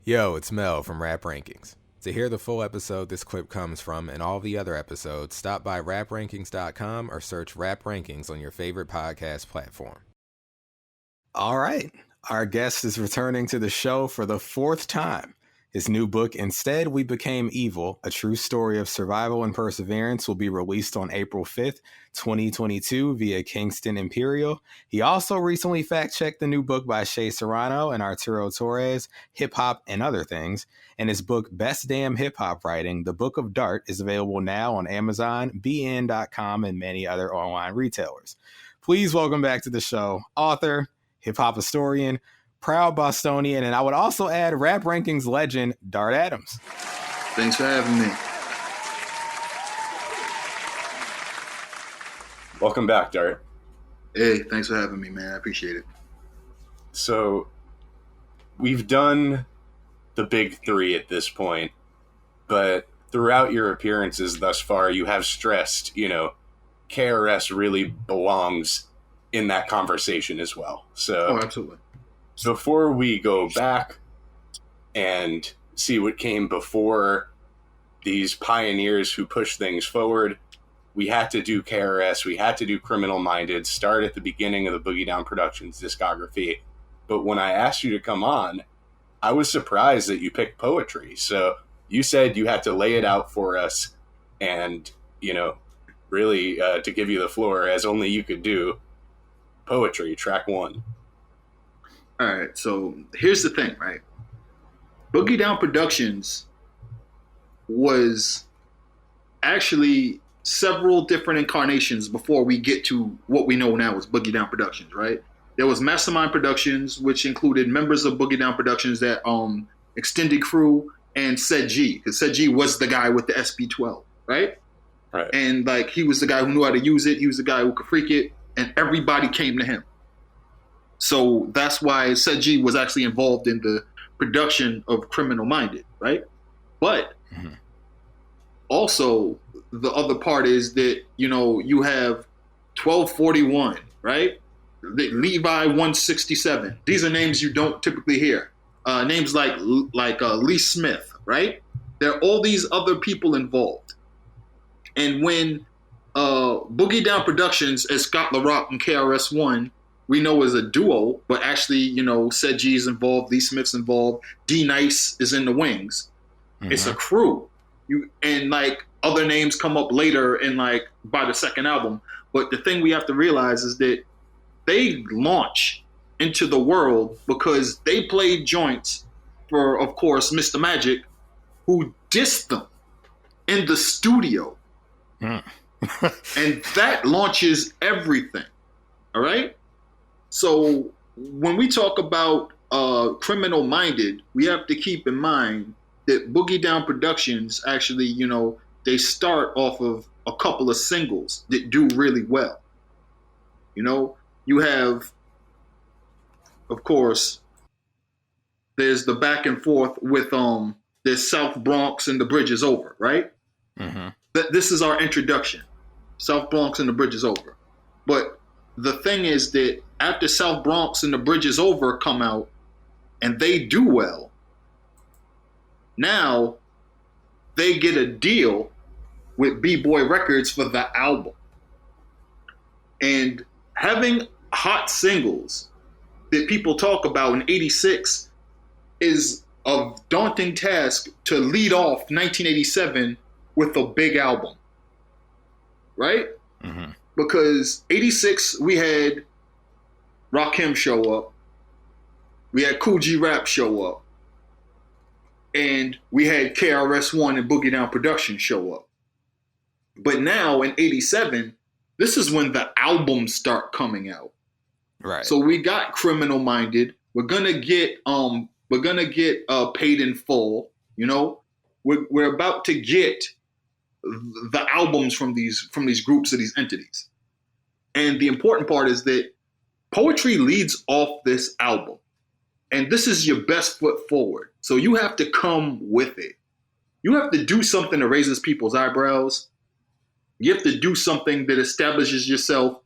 Yo, it's Mel from Rap Rankings. To hear the full episode this clip comes from and all the other episodes, stop by raprankings.com or search Rap Rankings on your favorite podcast platform. All right. Our guest is returning to the show for the fourth time. His new book, Instead We Became Evil, A True Story of Survival and Perseverance, will be released on April 5th, 2022 via Kingston Imperial. He also recently fact-checked the new book by Shea Serrano and Arturo Torres, Hip Hop and Other Things. And his book, Best Damn Hip Hop Writing, The Book of Dart, is available now on Amazon, BN.com, and many other online retailers. Please welcome back to the show, author, hip-hop historian, proud Bostonian, and I would also add Rap Rankings legend, Dart Adams. Thanks for having me. Welcome back, Dart. Hey, thanks for having me, man. I appreciate it. So, we've done the big three at this point, but throughout your appearances thus far, you have stressed, KRS really belongs in that conversation as well. So, absolutely. Before we go back and see what came before these pioneers who push things forward, we had to do KRS, we had to do Criminal Minded, start at the beginning of the Boogie Down Productions discography. But when I asked you to come on, I was surprised that you picked poetry. So you said you had to lay it out for us and, really to give you the floor as only you could do. Poetry, track one. All right, so here's the thing, right? Boogie Down Productions was actually several different incarnations before we get to what we know now as Boogie Down Productions, right? There was Mastermind Productions, which included members of Boogie Down Productions that Extended Crew and S7E05, because S7E05 was the guy with the SP12, right? Right. And he was the guy who knew how to use it. He was the guy who could freak it, and everybody came to him. So that's why S7E05 was actually involved in the production of Criminal Minded, right? But also the other part is that, you have 1241, right? Levi 167. These are names you don't typically hear. Names like Lee Smith, right? There are all these other people involved. And when Boogie Down Productions as Scott LaRock and KRS-One, we know as a duo, but actually, S7E05 is involved, Lee Smith's involved, D-Nice is in the wings. Mm-hmm. It's a crew. Other names come up later in by the second album. But the thing we have to realize is that they launch into the world because they played joints for, of course, Mr. Magic, who dissed them in the studio. And that launches everything. All right? So when we talk about Criminal Minded, we have to keep in mind that Boogie Down Productions actually, they start off of a couple of singles that do really well. You have, of course, there's the back and forth with there's South Bronx and the Bridge is Over, right? Mm-hmm. This is our introduction. South Bronx and the Bridge is Over. But the thing is that after South Bronx and the Bridge is Over come out and they do well, now they get a deal with B-Boy Records for the album. And having hot singles that people talk about in 86 is a daunting task to lead off 1987 with a big album, right? Mm-hmm. Because 86, we had Rakim show up, we had Kool G Rap show up, and we had KRS-One and Boogie Down Productions show up. But now in 87, this is when the albums start coming out. Right. So we got Criminal Minded. We're gonna get Paid in Full. We're about to get the albums from these groups of these entities. And the important part is that poetry leads off this album. And this is your best foot forward. So you have to come with it. You have to do something that raises people's eyebrows. You have to do something that establishes yourself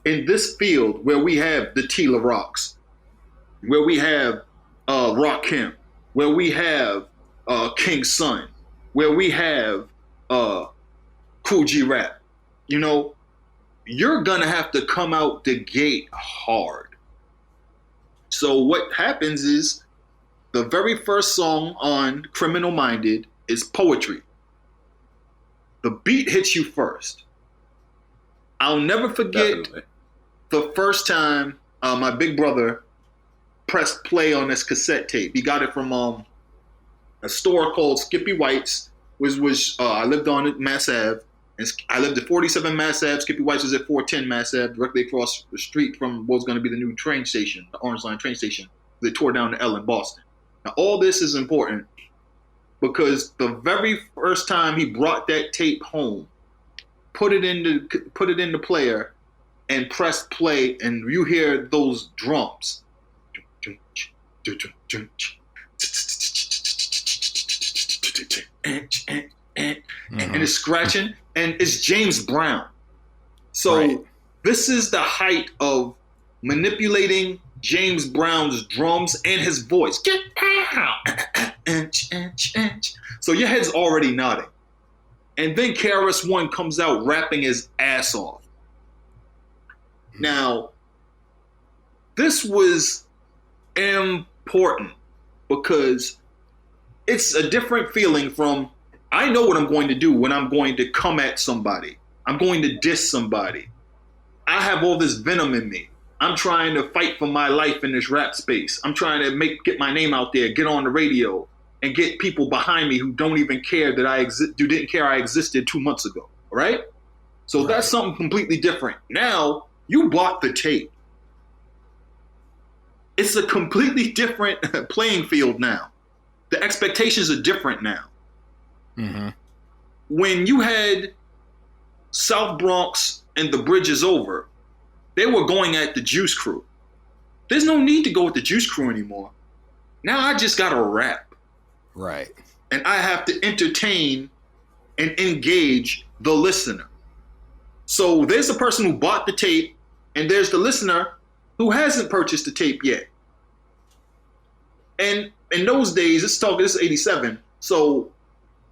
in this field where we have the Tila Rocks, where we have Rakim, where we have King Son, where we have Cool G Rap, you know, you're gonna have to come out the gate hard. So what happens is the very first song on Criminal Minded is Poetry. The beat hits you first. I'll never forget Definitely. the first time my big brother pressed play on this cassette tape. He got it from a store called Skippy White's, which I lived on at Mass Ave. And I lived at 47 Mass Ave. Skippy White's was at 410 Mass Ave, directly across the street from what was going to be the new train station, the Orange Line train station. They tore down the L in Boston. Now, all this is important because the very first time he brought that tape home, put it in the player, and pressed play, and you hear those drums. And it's scratching, and it's James Brown. So This is the height of manipulating James Brown's drums and his voice. Get down. So your head's already nodding. And then KRS-One comes out rapping his ass off. Now, this was important because it's a different feeling from, I know what I'm going to do when I'm going to come at somebody. I'm going to diss somebody. I have all this venom in me. I'm trying to fight for my life in this rap space. I'm trying to get my name out there, get on the radio, and get people behind me who don't even care that I exist, who didn't care I existed 2 months ago, right? So that's something completely different. Now, you bought the tape. It's a completely different playing field now. The expectations are different now. Mm-hmm. When you had South Bronx and The Bridge Is Over, they were going at the Juice Crew. There's no need to go with the Juice Crew anymore. Now I just got to rap. Right. And I have to entertain and engage the listener. So there's the person who bought the tape, and there's the listener who hasn't purchased the tape yet. And in those days, this is 87, so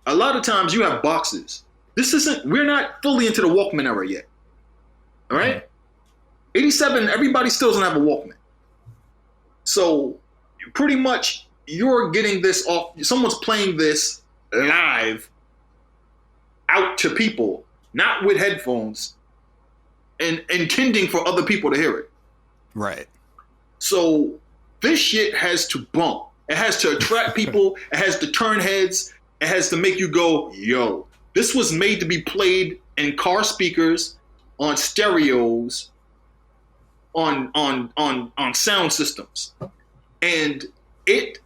a lot of times you have boxes. We're not fully into the Walkman era yet. All right? Mm-hmm. 87, everybody still doesn't have a Walkman. So pretty much you're getting this off, someone's playing this live out to people, not with headphones, and intending for other people to hear it. Right. So this shit has to bump. It has to attract people. It has to turn heads. It has to make you go, yo. This was made to be played in car speakers, on stereos, on sound systems. And it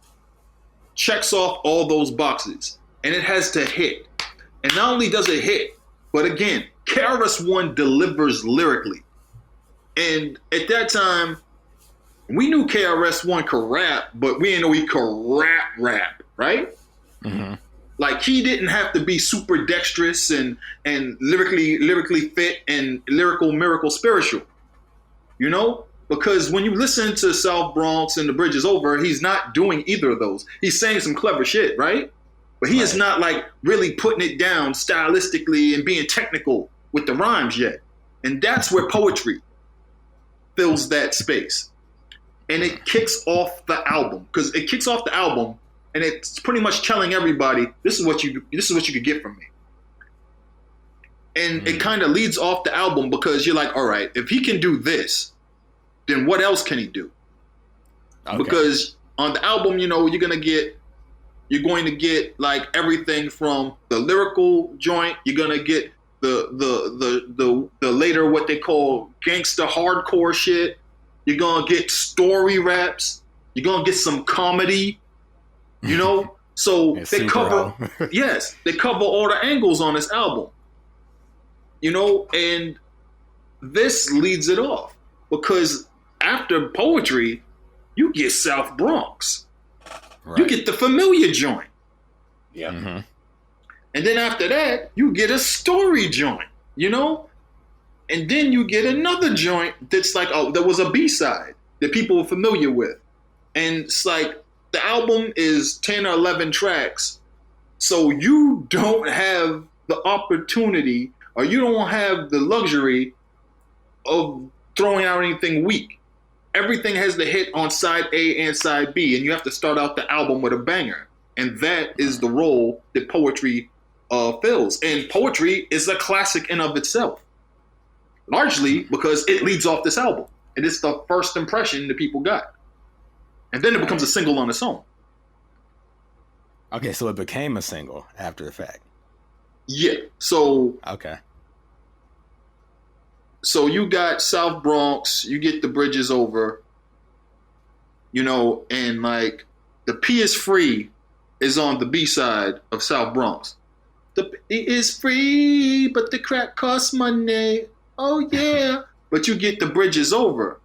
checks off all those boxes. And it has to hit. And not only does it hit, but again, KRS-One delivers lyrically. And at that time, we knew KRS-One could rap, but we didn't know he could rap, right? Mm-hmm. Like, he didn't have to be super dexterous and lyrically fit and lyrical miracle spiritual, you know? Because when you listen to South Bronx and The Bridge Is Over, he's not doing either of those. He's saying some clever shit, right? But he is not like really putting it down stylistically and being technical with the rhymes yet. And that's where poetry fills that space. And it kicks off the album, because it kicks off the album and it's pretty much telling everybody, this is what you could get from me. And it kind of leads off the album because you're like, all right, if he can do this, then what else can he do? Okay. Because on the album, you know, you're going to get like everything from the lyrical joint. You're going to get the later what they call gangsta hardcore shit. You're going to get story raps. You're going to get some comedy, you know? So they cover, they cover all the angles on this album, you know? And this leads it off because after poetry, you get South Bronx. Right. You get the familiar joint. Yeah. Mm-hmm. And then after that, you get a story joint, you know? And then you get another joint that's like, oh, there was a B-side that people were familiar with. And it's like, the album is 10 or 11 tracks, so you don't have the opportunity or you don't have the luxury of throwing out anything weak. Everything has to hit on side A and side B, and you have to start out the album with a banger. And that is the role that poetry fills. And poetry is a classic in of itself, largely because it leads off this album. And it's the first impression that people got. And then it becomes a single on its own. Okay, so it became a single after the fact. Yeah. So okay. So you got South Bronx, you get The Bridge Is Over, you know, and like the P is Free is on the B side of South Bronx. The P is free, but the crack costs money. Oh yeah. But you get The Bridge Is Over,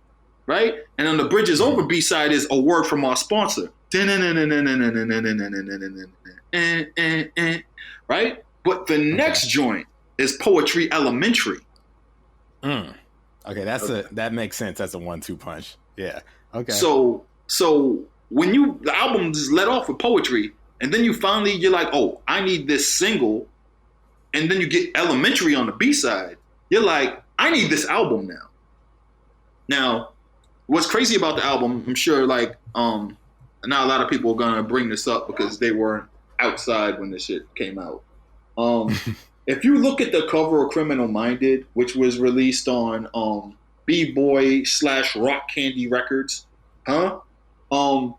right? And on the Bridge Is Over B side is A Word From Our Sponsor. Right? But the next joint is Poetry Elementary. Okay, that makes sense. That's a 1-2 punch. Yeah. Okay. So when the album is let off with poetry, and then you're like, oh, I need this single, and then you get Elementary on the B side, you're like, I need this album now. Now, what's crazy about the album, I'm sure like not a lot of people are gonna bring this up because they weren't outside when this shit came out. If you look at the cover of Criminal Minded, which was released on B-Boy / Rock Candy Records, Criminal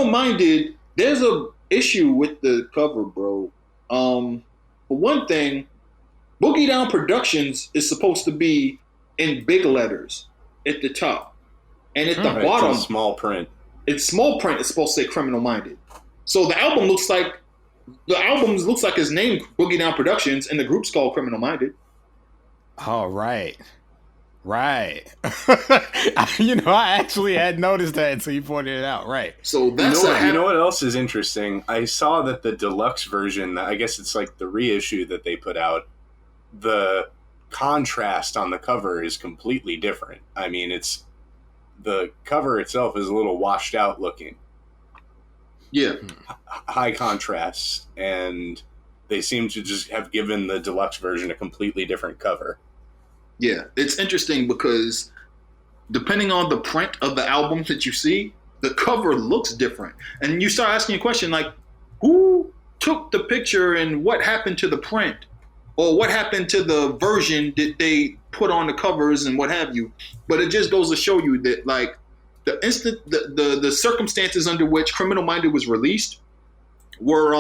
Minded, there's a issue with the cover, bro. For one thing, Boogie Down Productions is supposed to be in big letters at the top. And at the bottom, it's small print. It's small print. It's supposed to say Criminal Minded. So the album looks like his name, Boogie Down Productions, and the group's called Criminal Minded. Oh, right. I actually had noticed that until you pointed it out. Right. So that's you know what else is interesting? I saw that the deluxe version, I guess it's like the reissue that they put out, the contrast on the cover is completely different. I mean, the cover itself is a little washed out looking. Yeah. High contrast, and they seem to just have given the deluxe version a completely different cover. Yeah, it's interesting because depending on the print of the album that you see, the cover looks different. And you start asking a question like, who took the picture and what happened to the print? Or what happened to the version that they put on the covers and what have you? But it just goes to show you that like the circumstances under which Criminal Minded was released were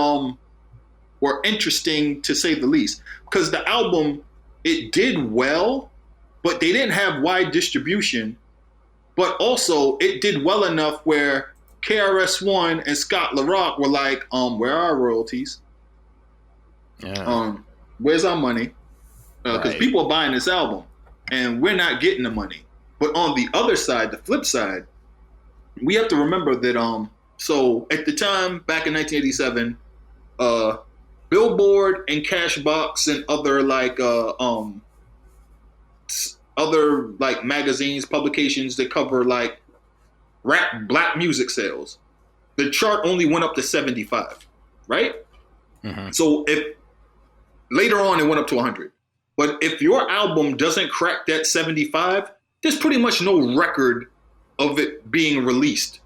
interesting to say the least. Because the album, it did well, but they didn't have wide distribution. But also, it did well enough where KRS-One and Scott LaRock were like, where are our royalties? Yeah. Where's our money? Because people are buying this album, and we're not getting the money. But on the other side, the flip side, we have to remember that so at the time, back in 1987, Billboard and Cashbox and other magazines, publications that cover like rap black music sales, the chart only went up to 75, right? Mm-hmm. So if later on it went up to 100. But if your album doesn't crack that 75, there's pretty much no record of it being released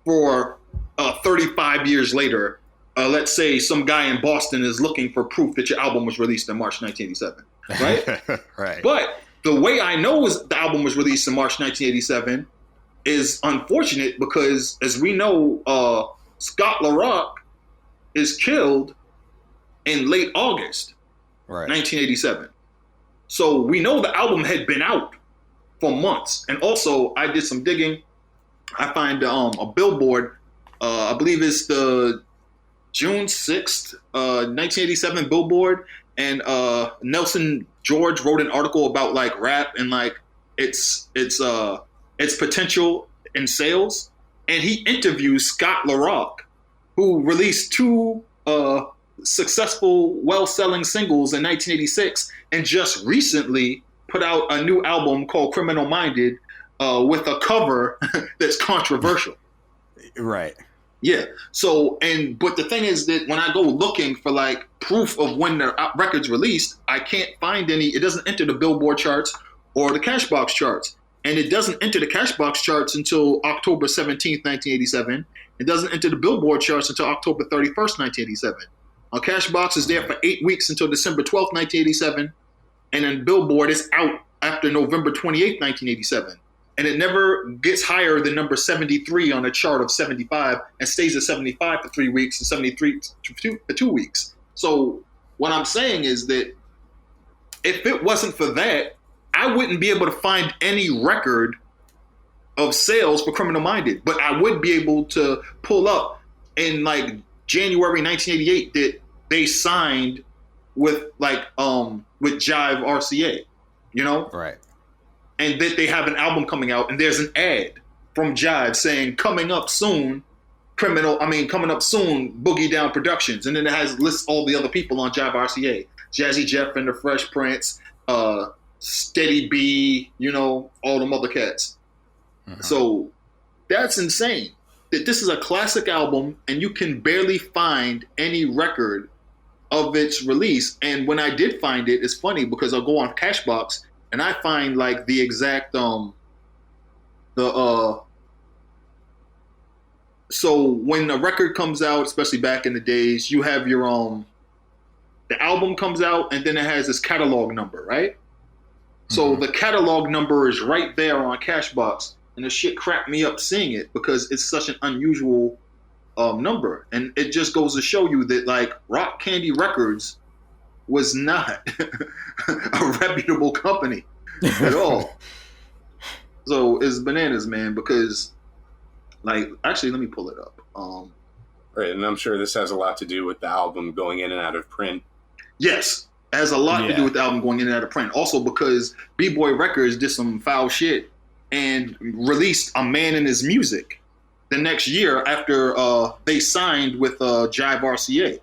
for 35 years later. Let's say some guy in Boston is looking for proof that your album was released in March 1987, right? Right. But the way I know the album was released in March 1987 is unfortunate because, as we know, Scott LaRock is killed in late August 1987. So we know the album had been out for months. And also, I did some digging. I find a Billboard, I believe it's the June 6th, 1987 Billboard. And Nelson George wrote an article about like rap and like its potential in sales. And he interviews Scott LaRock, who released two successful, well-selling singles in 1986 and just recently put out a new album called Criminal Minded with a cover that's controversial. Right. Yeah. So, but the thing is that when I go looking for like proof of when the record's released, I can't find any. It doesn't enter the Billboard charts or the Cashbox charts. And it doesn't enter the Cashbox charts until October 17th, 1987. It doesn't enter the Billboard charts until October 31st, 1987. Cashbox is there for 8 weeks until December 12th, 1987. And then Billboard is out after November 28th, 1987. And it never gets higher than number 73 on a chart of 75 and stays at 75 for 3 weeks and 73 for 2 weeks. So what I'm saying is that if it wasn't for that, I wouldn't be able to find any record of sales for Criminal Minded. But I would be able to pull up in like January 1988 that they signed with Jive RCA, you know? Right. And that they have an album coming out, and there's an ad from Jive saying coming up soon, Boogie Down Productions. And then it lists all the other people on Jive RCA. Jazzy Jeff and the Fresh Prince, Steady B, you know, all them other cats. Uh-huh. So that's insane. That this is a classic album and you can barely find any record of its release. And when I did find it, it's funny because I'll go on Cashbox and I find like the exact so when a record comes out, especially back in the days, you have your the album comes out and then it has this catalog number, right? Mm-hmm. So the catalog number is right there on Cashbox, and the shit cracked me up seeing it because it's such an unusual number. And it just goes to show you that like Rock Candy Records was not a reputable company at all. So it's bananas, man, because like, actually, let me pull it up. Right, and I'm sure this has a lot to do with the album going in and out of print. Yes, it has a lot to do with the album going in and out of print. Also because B-Boy Records did some foul shit and released A Man in His Music the next year after they signed with Jive RCA.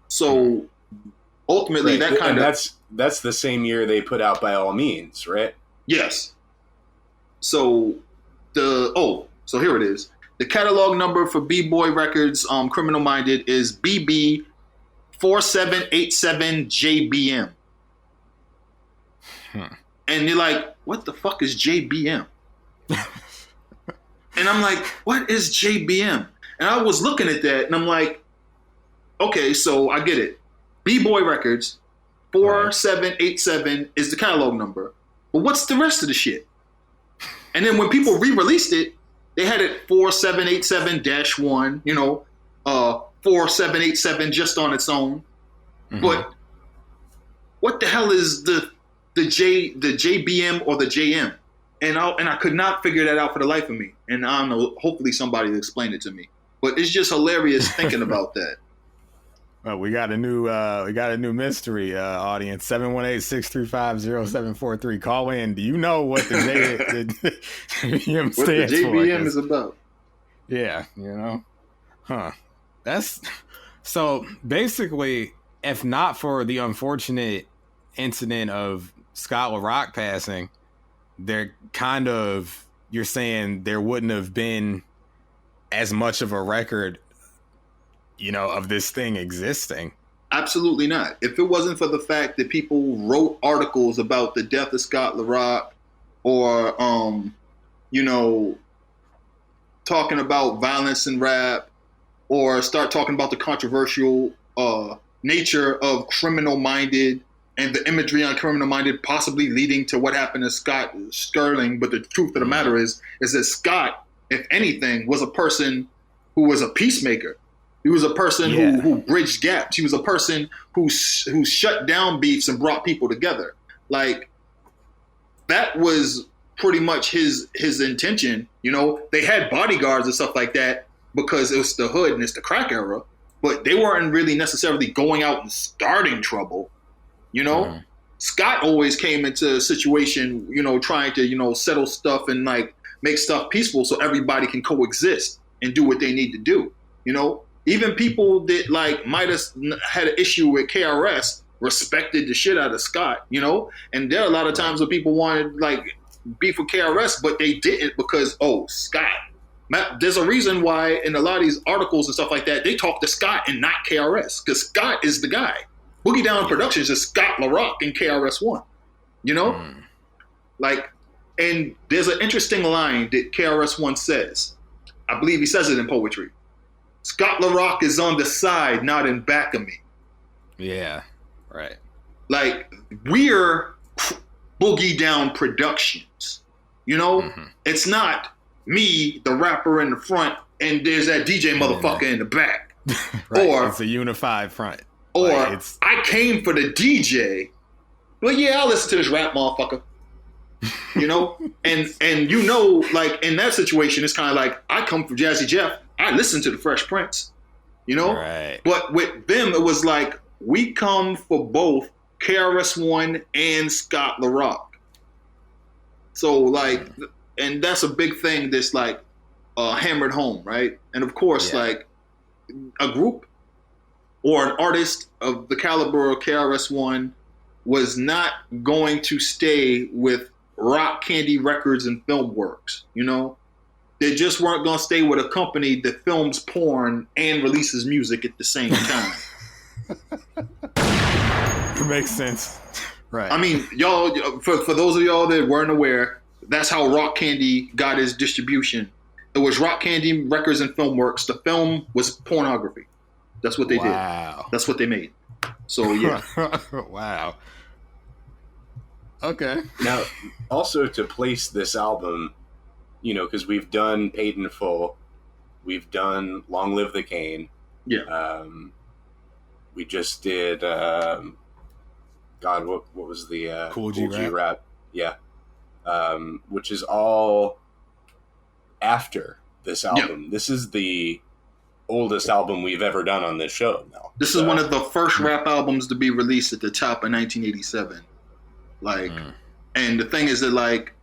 So ultimately, right. That's the same year they put out By All Means, right? Yes. So so here it is. The catalog number for B-Boy Records, Criminal Minded, is BB 4787 JBM. And you're like, what the fuck is JBM? And I'm like, what is JBM? And I was looking at that and I'm like, okay, so I get it. B-Boy Records, 4787 is the catalog number. But what's the rest of the shit? And then when people re-released it, they had it 4787-1, you know, 4787 just on its own. Mm-hmm. But what the hell is the JBM or the JM? And I could not figure that out for the life of me. And I don't know, hopefully somebody will explain it to me. But it's just hilarious thinking about that. Well, we got a new mystery audience, 718-635-0743. Call in. Do you know what the JBM stands for? What the JBM is about? Yeah, you know? Huh. That's so basically, if not for the unfortunate incident of Scott LaRock passing, you're saying there wouldn't have been as much of a record, you know, of this thing existing. Absolutely not. If it wasn't for the fact that people wrote articles about the death of Scott LaRock or, you know, talking about violence in rap or start talking about the controversial nature of Criminal Minded and the imagery on Criminal Minded possibly leading to what happened to Scott Sterling. But the truth of the matter is that Scott, if anything, was a person who was a peacemaker. He was a person who bridged gaps. He was a person who shut down beefs and brought people together. Like, that was pretty much his intention. You know, they had bodyguards and stuff like that because it was the hood and it's the crack era, but they weren't really necessarily going out and starting trouble. You know, Scott always came into a situation, you know, trying to, you know, settle stuff and like make stuff peaceful so everybody can coexist and do what they need to do. You know, even people that like might have had an issue with KRS respected the shit out of Scott, you know, and there are a lot of times where people wanted like beef with KRS, but they didn't because, Scott, There's a reason why in a lot of these articles and stuff like that, they talk to Scott and not KRS, because Scott is the guy. Boogie Down Productions is Scott LaRock and KRS-One. You know? Like, and there's an interesting line that KRS-One says. I believe he says it in poetry. Scott LaRock is on the side, not in back of me. Yeah, right. Like, we're Boogie Down Productions. You know? It's not me, the rapper in the front, and there's that DJ motherfucker in the back. Right. Or it's a unified front. Or like I came for the DJ, but yeah, I'll listen to this rap motherfucker. You know? and you know, like in that situation, it's kind of like I come for Jazzy Jeff. I listen to the Fresh Prince. You know? Right. But with them, it was like we come for both KRS-One and Scott LaRock. So like, and that's a big thing that's like hammered home, right? And of course, like a group or an artist of the caliber of KRS-One was not going to stay with Rock Candy Records and Filmworks, you know? They just weren't going to stay with a company that films porn and releases music at the same time. It makes sense. Right. I mean, y'all, for those of y'all that weren't aware, that's how Rock Candy got his distribution. It was Rock Candy Records and Filmworks. The film was pornography. That's what they did. That's what they made. So, yeah. Wow. Okay. Now, also to place this album, you know, because we've done Paid in Full, we've done Long Live the Cane. Yeah. We just did, God, what was the Cool G Rap? Yeah. Which is all after this album. Yeah. This is the oldest album we've ever done on this show now. This is one of the first rap albums to be released at the top of 1987. Like, and the thing is that like,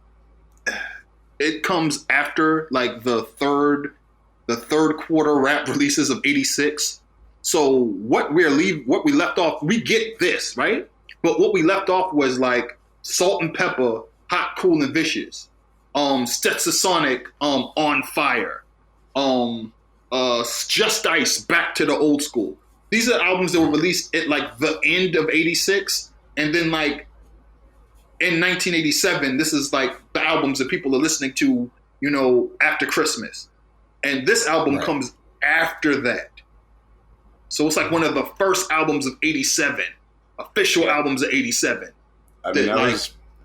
it comes after like the third quarter rap releases of 86. So what we left off, we get this, right? But what we left off was like Salt and Pepper, Hot, Cool, and Vicious, Stetsasonic, On Fire, Just Ice, Back to the Old School. These are albums that were released at like the end of 86. And then like in 1987, this is like the albums that people are listening to, you know, after Christmas. And this album comes after that. So it's like one of the first albums of 87, official albums of 87. I mean,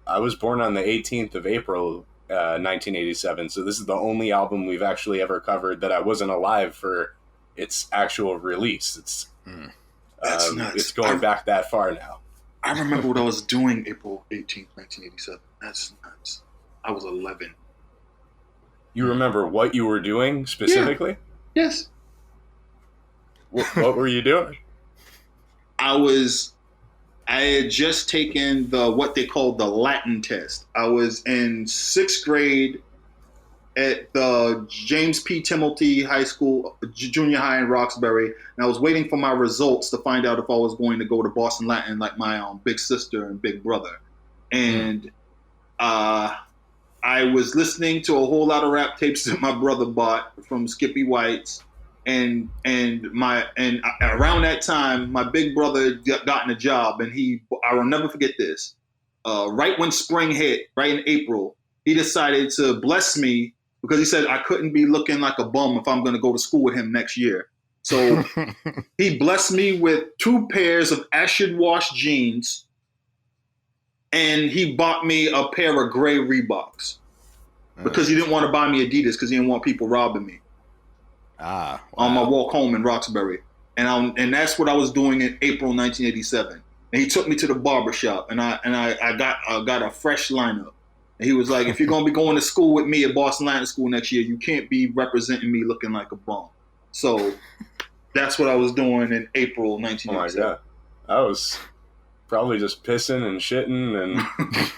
I was born on the 18th of April, 1987. So this is the only album we've actually ever covered that I wasn't alive for its actual release. It's that's nuts. It's going back that far now. I remember what I was doing April 18th, 1987. That's nuts. I was 11. You remember what you were doing specifically? Yeah. Yes. What were you doing? I had just taken what they called the Latin test. I was in 6th grade at the James P. Timothy High School, junior high in Roxbury, and I was waiting for my results to find out if I was going to go to Boston Latin like my big sister and big brother. And I was listening to a whole lot of rap tapes that my brother bought from Skippy White's. And around that time, my big brother gotten a job, and I will never forget this. Right when spring hit, right in April, he decided to bless me because he said I couldn't be looking like a bum if I'm going to go to school with him next year. So he blessed me with 2 pairs of acid wash jeans, and he bought me a pair of gray Reeboks because he didn't want to buy me Adidas because he didn't want people robbing me. Wow. On my walk home in Roxbury. And that's what I was doing in April 1987. And he took me to the barber shop, and I got a fresh lineup. And he was like, if you're going to be going to school with me at Boston Latin School next year, you can't be representing me looking like a bum. So that's what I was doing in April 1987. Oh my God. I was probably just pissing and shitting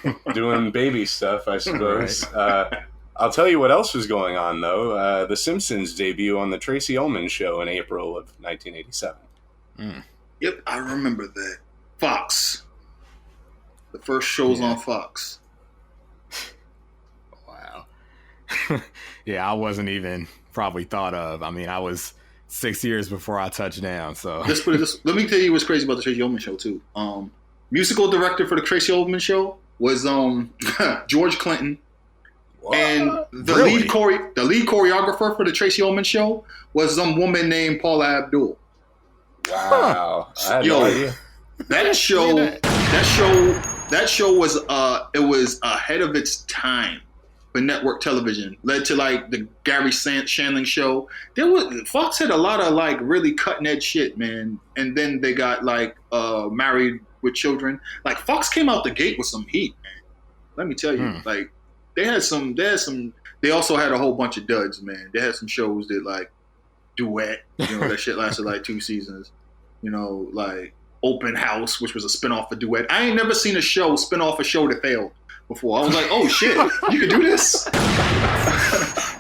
and doing baby stuff, I suppose. Right. I'll tell you what else was going on, though. The Simpsons debut on the Tracy Ullman Show in April of 1987. Yep, I remember that. Fox. The first show's on Fox. Wow. Yeah, I wasn't even probably thought of. I mean, I was 6 years before I touched down. So Let me tell you what's crazy about the Tracy Ullman show too. Musical director for the Tracy Ullman show was George Clinton. What? And the lead choreographer for the Tracy Ullman show was some woman named Paula Abdul. Wow. I had no idea. That show was it was ahead of its time for network television. Led to like the Gary Shandling show. Fox had a lot of like really cutting edge shit, man. And then they got like Married with Children. Like Fox came out the gate with some heat, man. Let me tell you, like they also had a whole bunch of duds, man. They had some shows that like Duet, that shit lasted like 2 seasons. Like Open House, which was a spinoff of Duet. I ain't never seen a show spin off a show that failed before. I was like, oh shit, you can do this?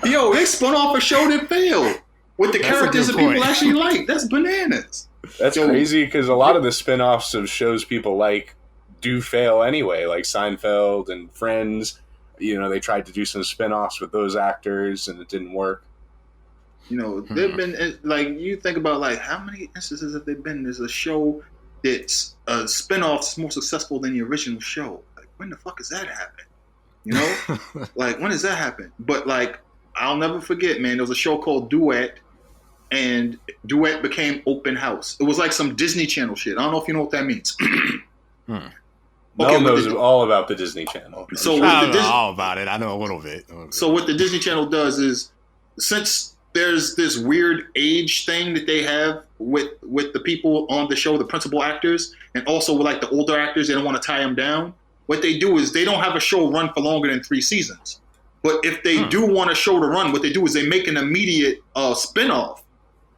Yo, they spun off a show that failed with the characters that people actually like. That's bananas. That's crazy because a lot of the spin-offs of shows people like do fail anyway, like Seinfeld and Friends. They tried to do some spin-offs with those actors and it didn't work. They've been like, you think about like how many instances have there been? There's a show that's a spin-off more successful than the original show. Like, when the fuck has that happened? Like, when does that happen? But like, I'll never forget, man, there was a show called Duet, and Duet became Open House. It was like some Disney Channel shit. I don't know if you know what that means. Mel knows all about the Disney Channel. So I don't know all about it. I know a little bit. So what the Disney Channel does is, since there's this weird age thing that they have with the people on the show, the principal actors, and also with like the older actors, they don't want to tie them down. What they do is they don't have a show run for longer than 3 seasons. But if they do want a show to run, what they do is they make an immediate spinoff,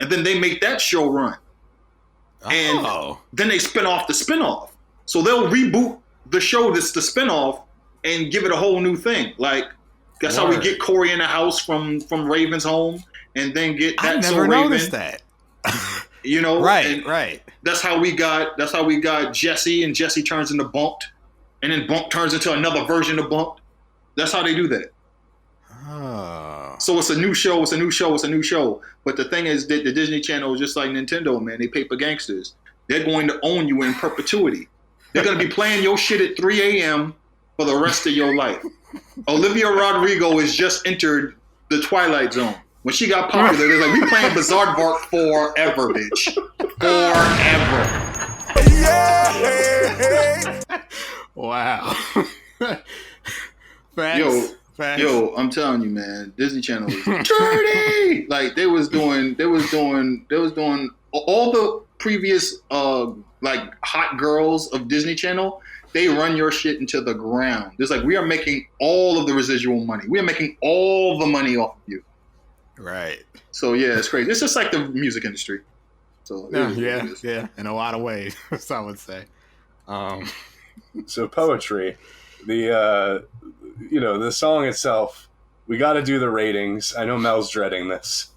and then they make that show run. And then they spin off the spinoff. So they'll reboot the show that's the spinoff and give it a whole new thing. Like, that's how we get Corey in the house from Raven's Home, and then get that. I never noticed that. Right. That's how we got Jesse, and Jesse turns into Bumped, and then Bumped turns into another version of Bumped. That's how they do that. Oh. So it's a new show. But the thing is that the Disney Channel is just like Nintendo, man. They paper gangsters. They're going to own you in perpetuity. They're going to be playing your shit at 3 a.m. for the rest of your life. Olivia Rodrigo has just entered the Twilight Zone. When she got popular, they're like, we playing Bizarre forever, bitch. Forever. Yeah. Wow. Facts. Yo, I'm telling you, man, Disney Channel is dirty. Like they was doing all the previous like hot girls of Disney Channel. They run your shit into the ground. It's like, we are making all of the residual money. We are making all the money off of you. Right. So yeah, it's crazy. It's just like the music industry. So yeah, in a lot of ways, I would say. So poetry, the song itself, we got to do the ratings. I know Mel's dreading this.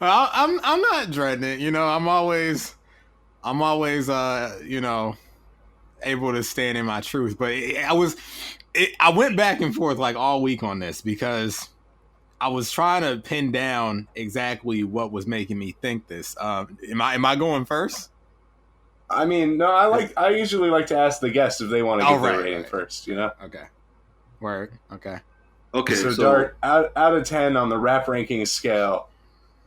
I'm not dreading it. I'm always able to stand in my truth. But I went back and forth like all week on this because I was trying to pin down exactly what was making me think this. Am I going first? I mean, no, I usually like to ask the guests if they want to give their rating first, Okay. Word. Okay. Okay. So Dart, out of 10 on the rap ranking scale,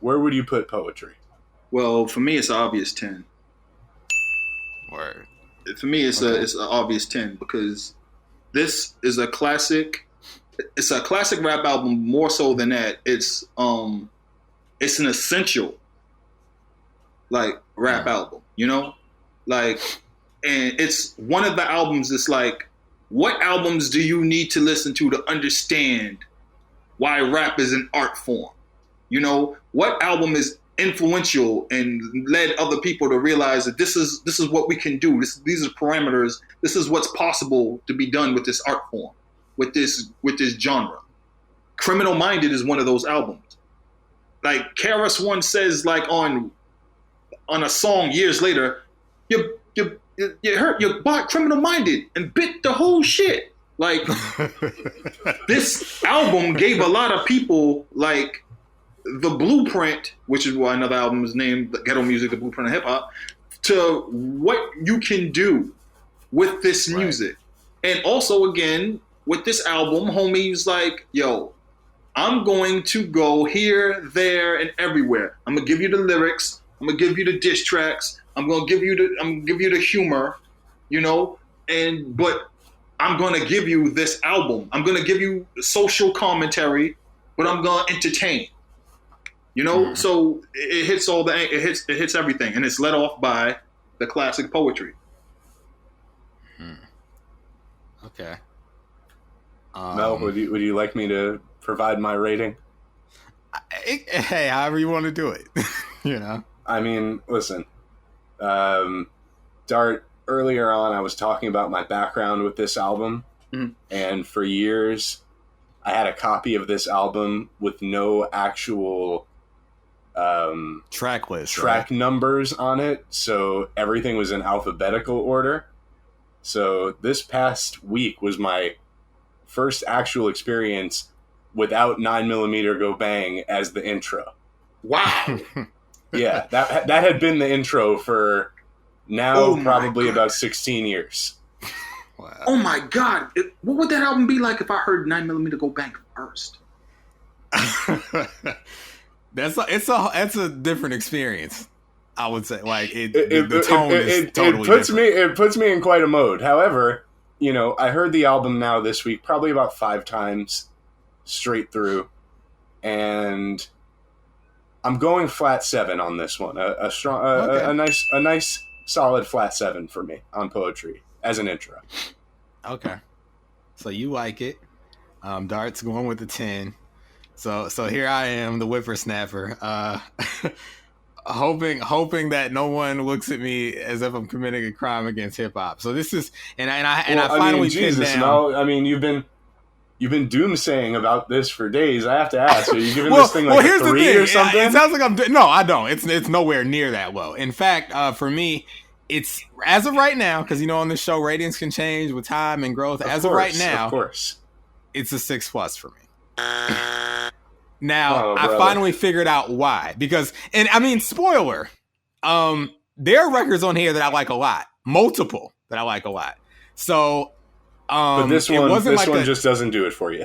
where would you put poetry? Well, for me, it's an obvious 10. Word. For me, it's an obvious 10 because this is a classic. It's a classic rap album more so than that. It's an essential like rap album, like, and it's one of the albums that's like, what albums do you need to listen to understand why rap is an art form? What album is influential and led other people to realize that this is what we can do. These are parameters. This is what's possible to be done with this art form, with this genre. Criminal Minded is one of those albums. Like KRS-One says, like on a song years later, you hurt, you bought Criminal Minded and bit the whole shit. Like, this album gave a lot of people, like, the blueprint, which is why another album is named Ghetto Music, the Blueprint of Hip Hop, to what you can do with this music. And also, again, with this album, homie's like, yo, I'm going to go here, there, and everywhere. I'm gonna give you the lyrics. I'm gonna give you the diss tracks. I'm gonna give you the humor, you know. But I'm gonna give you this album. I'm gonna give you social commentary, but I'm gonna entertain. You know, so it hits it hits everything, and it's led off by the classic poetry. Okay. Mel, would you like me to provide my rating? Hey, however you want to do it. You know. I mean, listen, Dart. Earlier on, I was talking about my background with this album, and for years, I had a copy of this album with no actual track list, track numbers on it, so everything was in alphabetical order. So this past week was my first actual experience without 9mm Go Bang as the intro. Wow. Yeah, that had been the intro for now probably about 16 years. Wow. Oh my God. What would that album be like if I heard 9mm Go Bang first? That's a different experience. I would say, like, the tone is totally different. It puts me in quite a mode. However, you know, I heard the album now this week probably about 5 times straight through, and I'm going flat 7 on this one. A strong, a nice solid flat 7 for me on poetry as an intro. Okay, so you like it. Dart's going with the 10. So here I am, the whippersnapper, hoping that no one looks at me as if I'm committing a crime against hip hop. So this is, I finally pinned down. Mel, I mean, you've been doomsaying about this for days. I have to ask, are you giving this thing like a 3 or something? It sounds like no, I don't. It's nowhere near that low. In fact, for me, it's as of right now, because you know on this show ratings can change with time and growth. Of right now, of course, it's a 6+ for me. Now I finally figured out why, because, and I mean, spoiler, there are records on here that I like a lot, multiple that I like a lot. So, but this one just doesn't do it for you.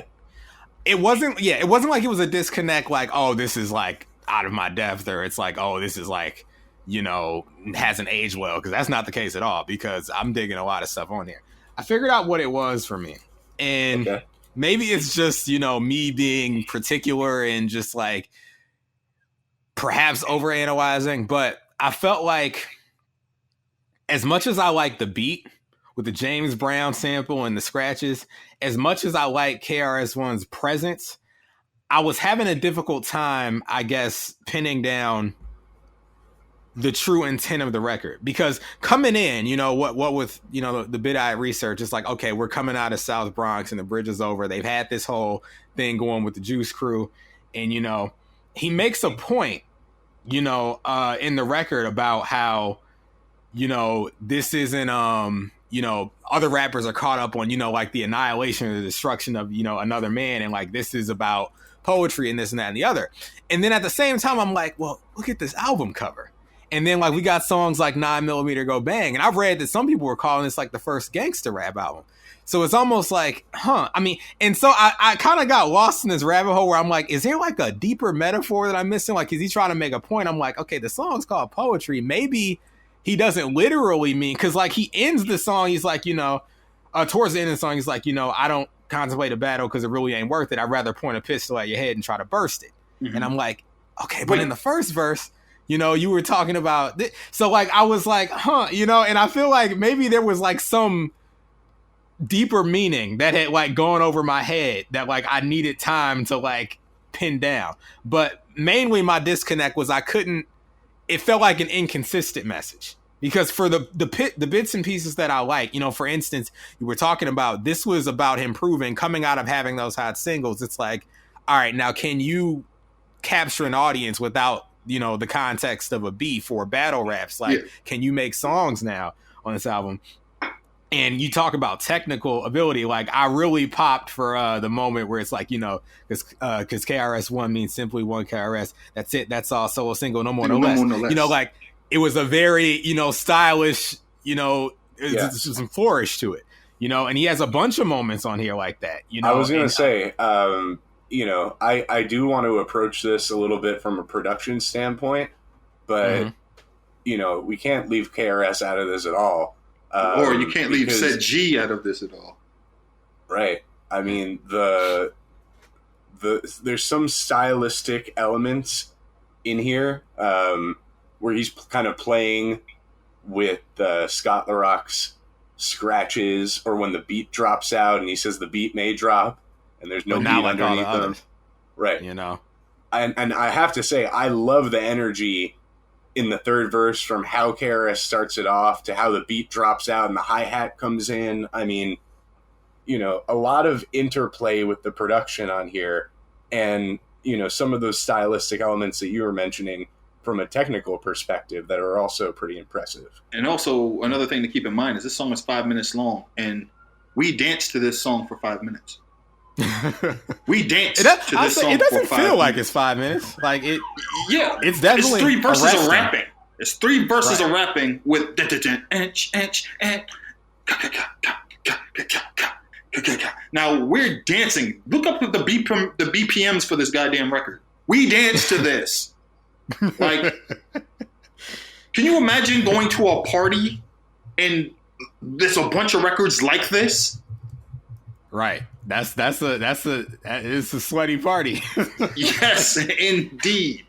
It wasn't like it was a disconnect, like, oh, this is like out of my depth, or it's like, oh, this is like, you know, hasn't aged well, because that's not the case at all, because I'm digging a lot of stuff on here. I figured out what it was for me, and maybe it's just, you know, me being particular and just like perhaps overanalyzing, but I felt like as much as I like the beat with the James Brown sample and the scratches, as much as I like KRS-One's presence, I was having a difficult time, I guess, pinning down the true intent of the record, because coming in, you know, what with, you know, the bit I research, it's like, okay, we're coming out of South Bronx and the bridge is over. They've had this whole thing going with the Juice Crew, and, you know, he makes a point, you know, in the record about how, you know, this isn't, you know, other rappers are caught up on, you know, like the annihilation or the destruction of, you know, another man, and like this is about poetry and this and that and the other. And then at the same time, I'm like, well, look at this album cover. And then, like, we got songs like 9mm Go Bang. And I've read that some people were calling this, like, the first gangster rap album. So it's almost like, I mean, and so I kind of got lost in this rabbit hole where I'm like, is there, like, a deeper metaphor that I'm missing? Like, is he trying to make a point? I'm like, okay, the song's called Poetry. Maybe he doesn't literally mean, because, like, he ends the song, he's like, you know, towards the end of the song, he's like, you know, I don't contemplate a battle because it really ain't worth it. I'd rather point a pistol at your head and try to burst it. Mm-hmm. And I'm like, okay, but in the first verse, you know, you were talking about so like I was like, you know, and I feel like maybe there was like some deeper meaning that had like gone over my head that like I needed time to like pin down. But mainly my disconnect was it felt like an inconsistent message, because for the bits and pieces that I like, you know, for instance, you were talking about this was about him proving coming out of having those hot singles. It's like, all right, now can you capture an audience without, you know, the context of a beef or battle raps? Like, can you make songs now on this album? And you talk about technical ability, like I really popped for the moment where it's like, because KRS-One means simply one KRS. That's it. That's all. Solo single, no more, no less. Like it was a very, stylish, there's some flourish to it, and he has a bunch of moments on here like that. I was going to say, I do want to approach this a little bit from a production standpoint, but, we can't leave KRS out of this at all. Or you can't leave Set G out of this at all. Right. I mean, there's some stylistic elements in here where he's kind of playing with Scott LaRock's scratches, or when the beat drops out and he says the beat may drop and there's no beat underneath them. Right. And I have to say, I love the energy in the third verse, from how KRS starts it off to how the beat drops out and the hi-hat comes in. I mean, a lot of interplay with the production on here, and, some of those stylistic elements that you were mentioning from a technical perspective that are also pretty impressive. And also, another thing to keep in mind is this song is 5 minutes long, and we danced to this song for 5 minutes. We danced to this song. It doesn't for feel 5 like minutes. it's 5 minutes. Like it. Yeah, it's definitely. It's 3 verses arresting. of rapping. It's 3 verses of rapping with and. Now we're dancing. Look up the BPMs for this goddamn record. We danced to this. Like, can you imagine going to a party and there's a bunch of records like this? Right. It's a sweaty party. Yes, indeed.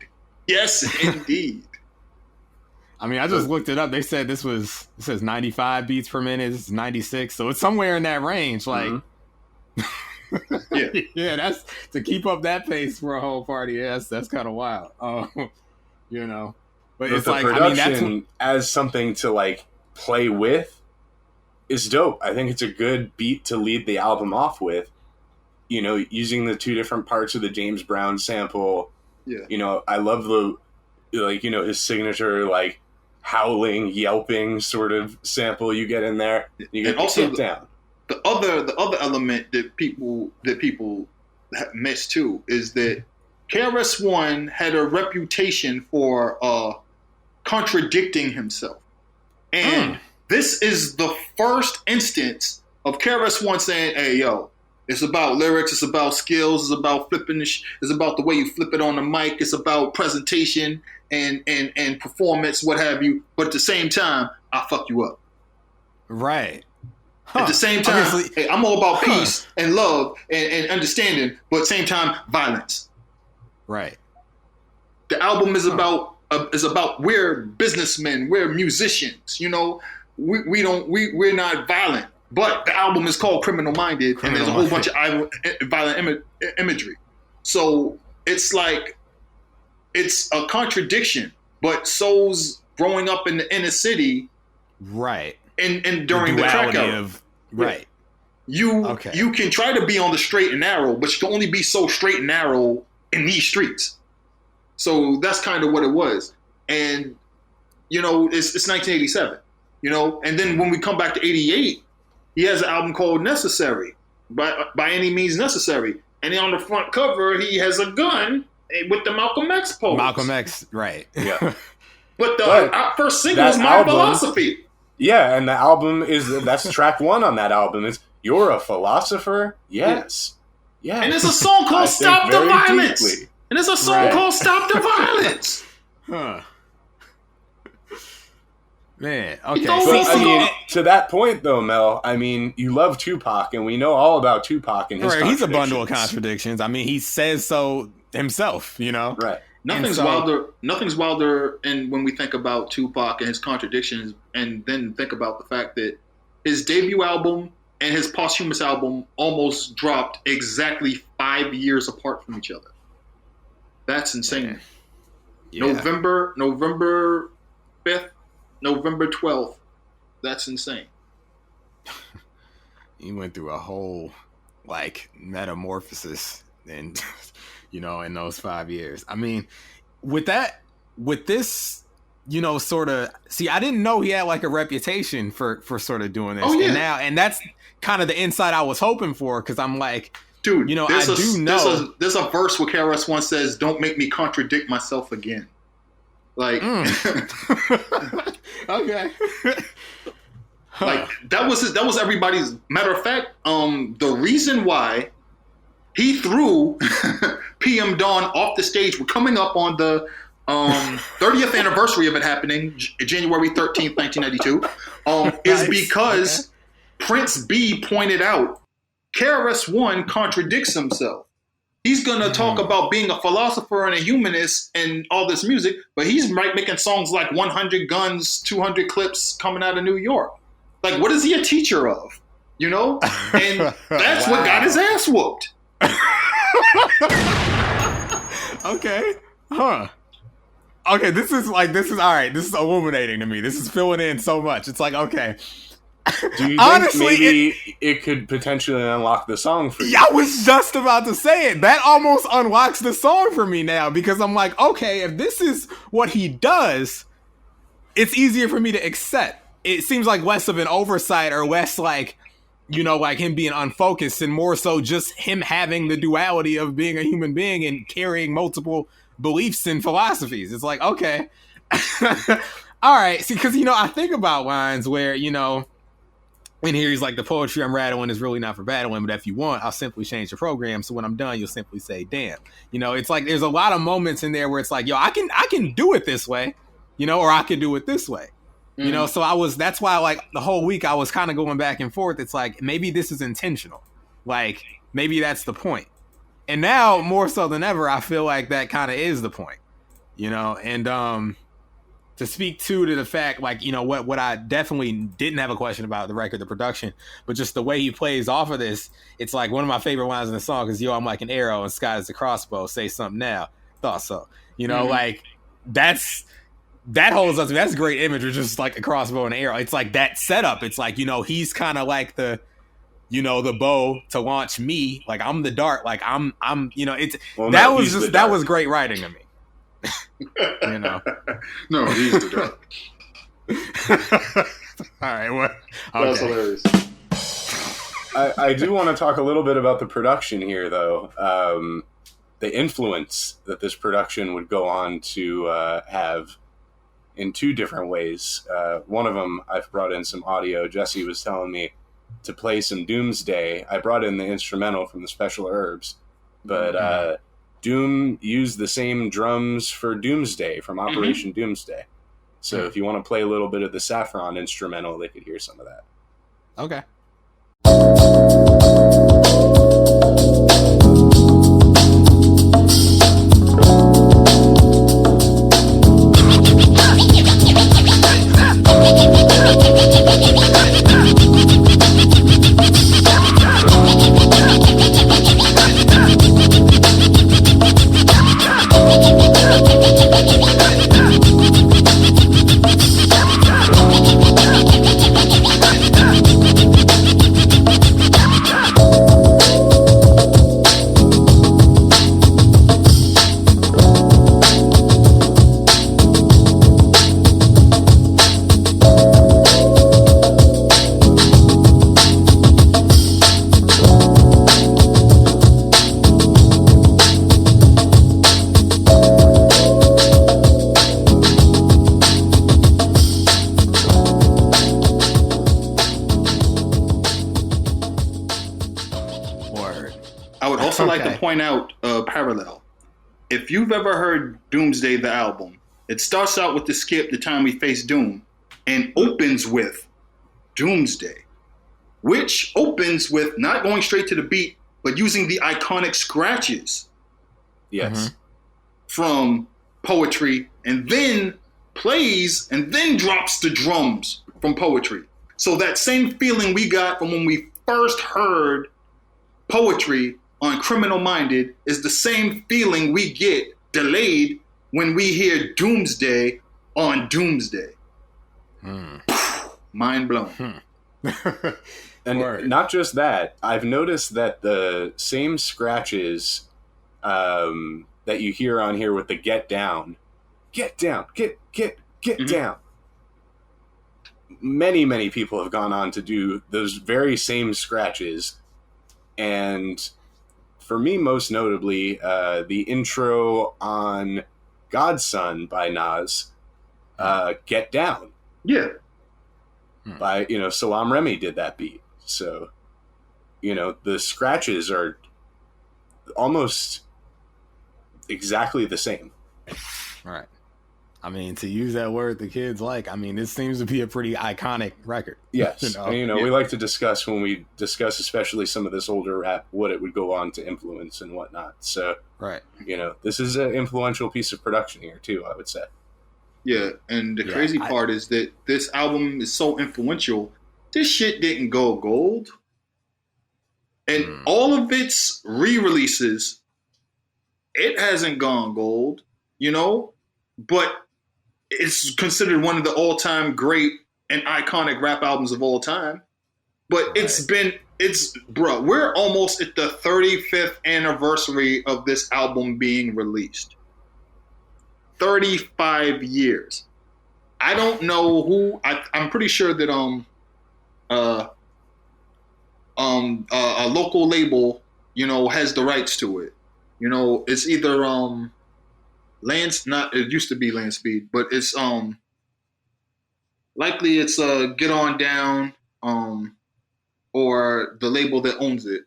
Yes, indeed. I mean, I just looked it up. They said it says 95 beats per minute. This is 96. So it's somewhere in that range. Like, yeah, that's to keep up that pace for a whole party. Yes, that's kind of wild. But it's the like, production as something to like play with is dope. I think it's a good beat to lead the album off with, using the 2 different parts of the James Brown sample. Yeah. I love his signature, like, howling, yelping sort of sample you get in there. You get also down. The other element that people miss too is that KRS-One had a reputation for contradicting himself. And this is the first instance of KRS-One saying, hey, yo, it's about lyrics, it's about skills, it's about flipping it's about the way you flip it on the mic, it's about presentation and performance, what have you. But at the same time, I'll fuck you up. Right. At the same time, hey, I'm all about peace and love and understanding, but at the same time, violence. Right. The album is about we're businessmen, we're musicians, we're not violent. But the album is called Criminal Minded, and there's a whole bunch of violent imagery. So it's like, it's a contradiction, but so's growing up in the inner city. Right. And during the crack era. Right. You can try to be on the straight and narrow, but you can only be so straight and narrow in these streets. So that's kind of what it was. And, it's 1987, and then when we come back to 88, he has an album called Necessary, by any means necessary. And on the front cover, he has a gun with the Malcolm X pose. Malcolm X, right. Yeah. But the first single is My Philosophy. Yeah, and the album that's track 1 on that album is You're a Philosopher? Yes. Yeah. And there's a song called Stop the Violence. Deeply. And there's a song called Stop the Violence. Huh. Man, okay. But, to that point, though, Mel, you love Tupac, and we know all about Tupac and his He's a bundle of contradictions. He says so himself, Right. Nothing's wilder, and when we think about Tupac and his contradictions, and then think about the fact that his debut album and his posthumous album almost dropped exactly 5 years apart from each other. That's insane. Yeah. November 5th, November 12th. That's insane. He went through a whole metamorphosis and in those 5 years. With this sort of see, I didn't know he had like a reputation for sort of doing this. Oh, yeah. And that's kind of the insight I was hoping for, because I'm like, dude, I do know. There's a verse where KRS-One says, "Don't make me contradict myself again." Like, okay. Like that was everybody's. Matter of fact, the reason why he threw PM Dawn off the stage, we're coming up on the 30th anniversary of it happening, January 13th, 1992, is because Prince B pointed out KRS-One contradicts himself. He's going to talk about being a philosopher and a humanist and all this music, but he's making songs like 100 Guns, 200 Clips coming out of New York. Like, what is he a teacher of? And that's what got his ass whooped. Okay. Huh. Okay, this is all right. This is illuminating to me. This is filling in so much. It's like, okay. Do you think maybe it could potentially unlock the song for you? Yeah, I was just about to say it. That almost unlocks the song for me now, because I'm like, okay, if this is what he does, it's easier for me to accept. It seems like less of an oversight, or less like, like him being unfocused, and more so just him having the duality of being a human being and carrying multiple beliefs and philosophies. It's like, okay. All right. See, because, I think about lines where, in here he's like, the poetry I'm rattling is really not for battling, but if you want, I'll simply change the program. So when I'm done, you'll simply say, damn. It's like there's a lot of moments in there where it's like, yo, I can do it this way, or I can do it this way. So that's why, like, the whole week I was kind of going back and forth. It's like, maybe this is intentional. Like, maybe that's the point. And now, more so than ever, I feel like that kind of is the point, and to speak to the fact, like, what I definitely didn't have a question about the record, the production, but just the way he plays off of this. It's like one of my favorite lines in the song is, yo, I'm like an arrow and sky is a crossbow. Say something now. Thought so. Like, that holds up to me. That's great imagery, just like a crossbow and an arrow. It's like that setup. It's like, he's kind of like the bow to launch me. Like, I'm the dart. Like, I'm it's that was great writing to me. No, he's the dart. All right, well, okay. That's hilarious. I do want to talk a little bit about the production here, though. The influence that this production would go on to have in two different ways. One of them, I've brought in some audio. Jesse was telling me to play some Doomsday. I brought in the instrumental from the Special Herbs, but Doom used the same drums for Doomsday from Operation Doomsday. So if you want to play a little bit of the Saffron instrumental, they could hear some of that. Okay. Point out a parallel. If you've ever heard Doomsday, the album, it starts out with the skip, The Time We Face Doom, and opens with Doomsday, which opens with not going straight to the beat, but using the iconic scratches. Yes. From Poetry, and then plays and then drops the drums from Poetry. So that same feeling we got from when we first heard Poetry on Criminal Minded is the same feeling we get delayed when we hear Doomsday on Doomsday. Mind blown. And Word. Not just that, I've noticed that the same scratches that you hear on here with the get down, get get down. Many, many people have gone on to do those very same scratches. And for me, most notably, the intro on Godson by Nas, Get Down. Yeah. By, Salam Remy did that beat. So, the scratches are almost exactly the same. Right. I mean, to use that word the kids like, I mean, this seems to be a pretty iconic record. Yes. And, we like to discuss when we discuss, especially some of this older rap, what it would go on to influence and whatnot. So, right. This is an influential piece of production here, too, I would say. Yeah. And the crazy part is that this album is so influential. This shit didn't go gold. And all of its re-releases, it hasn't gone gold, but it's considered one of the all-time great and iconic rap albums of all time. But we're almost at the 35th anniversary of this album being released. 35 years. I don't know who, I'm pretty sure that a local label, has the rights to it. It's either it used to be Land Speed, but it's likely it's Get On Down or the label that owns it.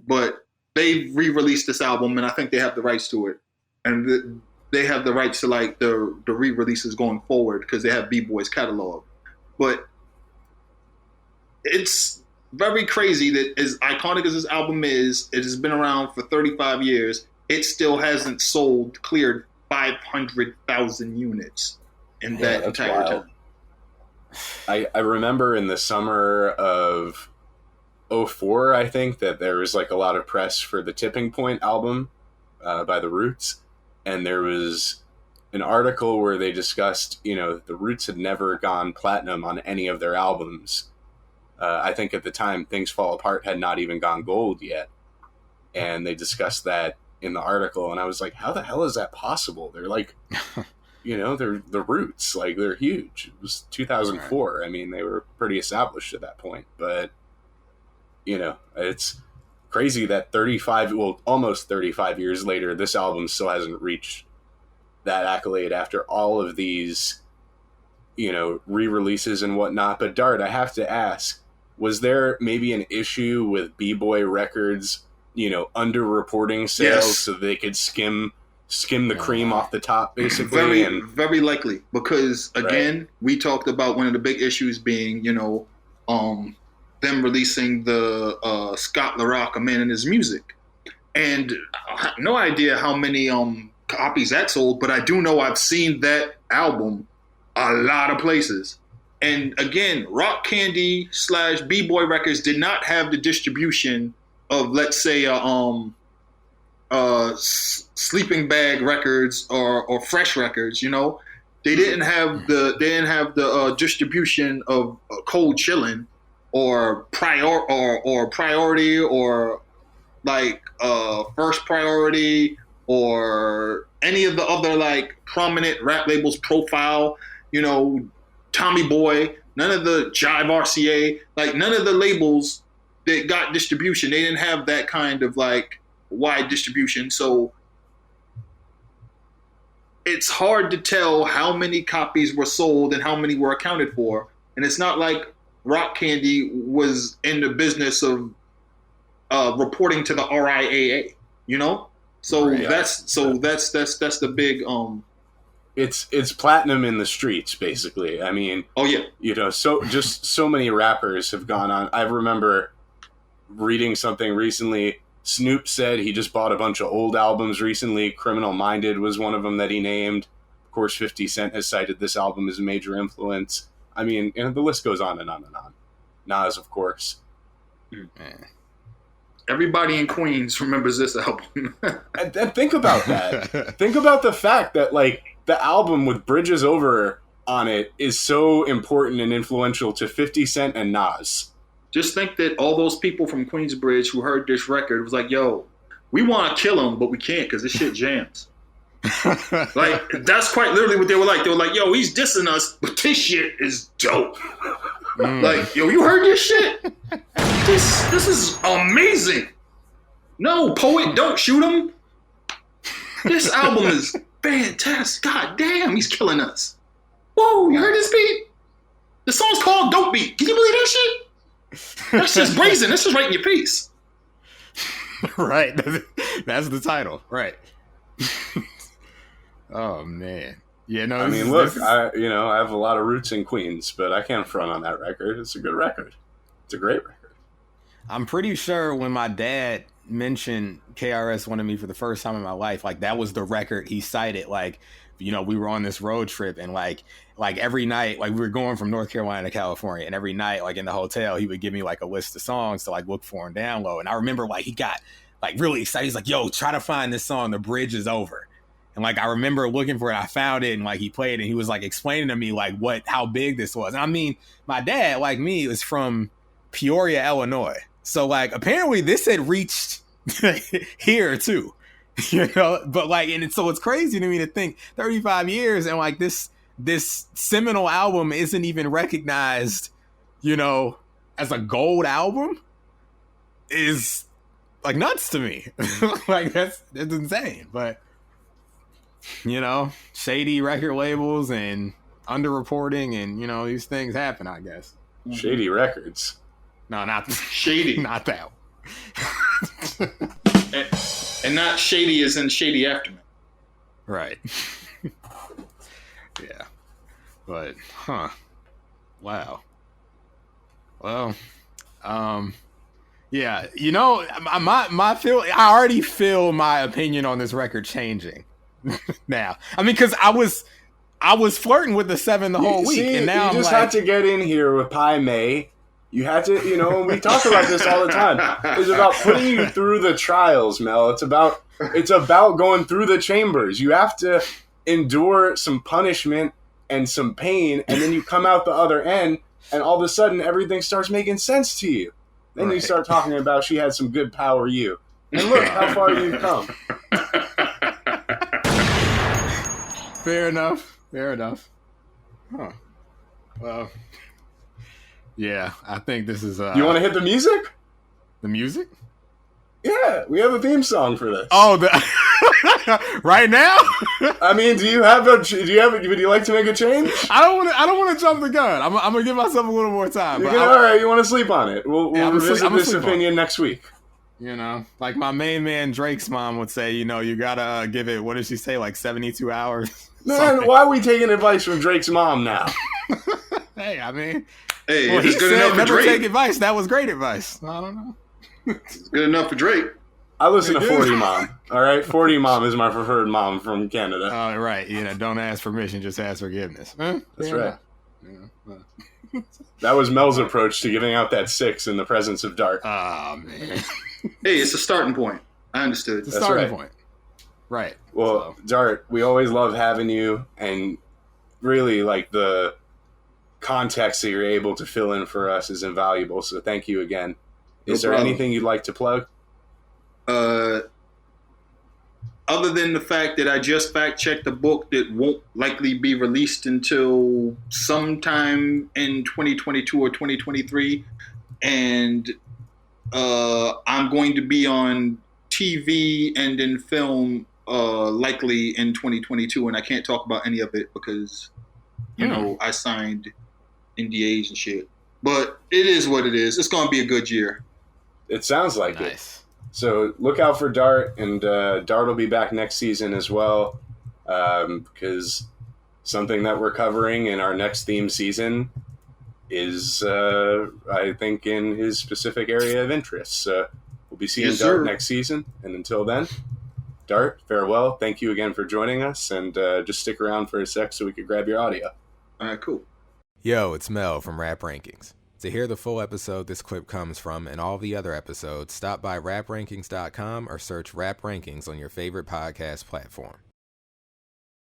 But they've re-released this album, and I think they have the rights to it, and they have the rights to like the re-releases going forward because they have B-Boy's catalog. But it's very crazy that as iconic as this album is, it has been around for 35 years. It still hasn't cleared 500,000 units in that entire time. I remember in the summer of 2004, I think, that there was like a lot of press for the Tipping Point album by The Roots. And there was an article where they discussed, the Roots had never gone platinum on any of their albums. I think at the time, Things Fall Apart had not even gone gold yet. And they discussed that in the article. And I was like, how the hell is that possible? They're like, they're the Roots. Like, they're huge. It was 2004. Right. I mean, they were pretty established at that point. But, it's crazy that almost 35 years later, this album still hasn't reached that accolade after all of these, re-releases and whatnot. But Dart, I have to ask, was there maybe an issue with B-Boy Records, underreporting sales so they could skim the cream off the top, basically? Very likely, because again, we talked about one of the big issues being, them releasing the Scott LaRock, A Man and His Music. And I have no idea how many copies that sold, but I do know I've seen that album a lot of places. And again, Rock Candy / B-Boy Records did not have the distribution of, let's say, Sleeping Bag Records or Fresh Records. They didn't have the distribution of Cold Chillin' or Priority or like First Priority or any of the other like prominent rap labels, Profile, Tommy Boy, none of the Jive RCA, like none of the labels that got distribution. They didn't have that kind of like wide distribution. So it's hard to tell how many copies were sold and how many were accounted for. And it's not like Rock Candy was in the business of reporting to the RIAA, So that's the big It's platinum in the streets, basically. I mean, so many rappers have gone on. I remember reading something recently. Snoop said he just bought a bunch of old albums recently. Criminal Minded was one of them that he named. Of course, 50 Cent has cited this album as a major influence. I mean, the list goes on and on and on. Nas, of course. Everybody in Queens remembers this album. and think about that. Think about the fact that, like, the album with Bridges Over on it is so important and influential to 50 Cent and Nas. Just think that all those people from Queensbridge who heard this record was like, yo, we want to kill him, but we can't because this shit jams. Like, that's quite literally what they were like. They were like, yo, he's dissing us, but this shit is dope. Like, yo, you heard this shit? This is amazing. No, poet, don't shoot him. This album is fantastic. God damn, he's killing us. Whoa, you heard this beat? The song's called Dope Beat. Can you believe that shit? That's just brazen. That's just right in your face. Right. That's the title. Right. Oh, man. Yeah, no. I mean, look, I have a lot of roots in Queens, but I can't front on that record. It's a good record. It's a great record. I'm pretty sure when my dad mentioned KRS-One to me for the first time in my life, like that was the record he cited. Like, we were on this road trip and like every night, like we were going from North Carolina to California, and every night, like in the hotel, he would give me like a list of songs to like look for and download. And I remember like he got like really excited. He's like, yo, try to find this song, The Bridge Is Over. And like I remember looking for it, I found it, and like he played it, and he was like explaining to me like how big this was. And I mean, my dad, like me, was from Peoria, Illinois. So like apparently this had reached here too. But like, and so it's crazy to me to think 35 years and like this seminal album isn't even recognized, as a gold album is like nuts to me. Like that's insane. But shady record labels and underreporting and these things happen, I guess. Shady records. No, not shady. Not that one. And not shady as in Shady Aftermath. Right. Yeah. But, wow. Well, yeah, I already feel my opinion on this record changing now. I mean, because I was flirting with the 7 the whole week, and now you just had to get in here with Pi May. You had to, we talk about this all the time. It's about putting you through the trials, Mel. It's about going through the chambers. You have to endure some punishment and some pain, and then you come out the other end, and all of a sudden everything starts making sense to you. Then you start talking about she had some good power you. And look how far you've come. Fair enough. Huh. Well, yeah, I think this is... You want to hit the music? The music? Yeah, we have a theme song for this. Oh, right now? I mean, would you like to make a change? I don't want to jump the gun. I'm going to give myself a little more time. All right, you want to sleep on it. We'll revisit this opinion next week. Like my main man Drake's mom would say, you got to give it, what did she say, like 72 hours? Man, why are we taking advice from Drake's mom now? Hey, I mean... Hey, well, if it's good enough for never Drake. Take advice. That was great advice. I don't know. It's good enough for Drake. I listen to 40 Mom. All right, 40 Mom is my preferred mom from Canada. Oh, right. Don't ask permission, just ask forgiveness. That's right. That was Mel's approach to giving out that 6 in the presence of Dart. Oh, man. Hey, it's a starting point. I understood. It's a starting point. Right. Well, Dart, we always love having you, and really, like, the context that you're able to fill in for us is invaluable, so thank you again. Is there anything you'd like to plug? Other than the fact that I just fact-checked a book that won't likely be released until sometime in 2022 or 2023, and I'm going to be on TV and in film likely in 2022, and I can't talk about any of it because, I signed NDAs and shit. But it is what it is. It's going to be a good year. It sounds like it. So look out for Dart, and Dart will be back next season as well, because something that we're covering in our next theme season is, I think, in his specific area of interest. So we'll be seeing Dart next season, and until then, Dart, farewell. Thank you again for joining us, and just stick around for a sec so we could grab your audio. All right, cool. Yo, it's Mel from Rap Rankings. To hear the full episode this clip comes from and all the other episodes, stop by raprankings.com or search Rap Rankings on your favorite podcast platform.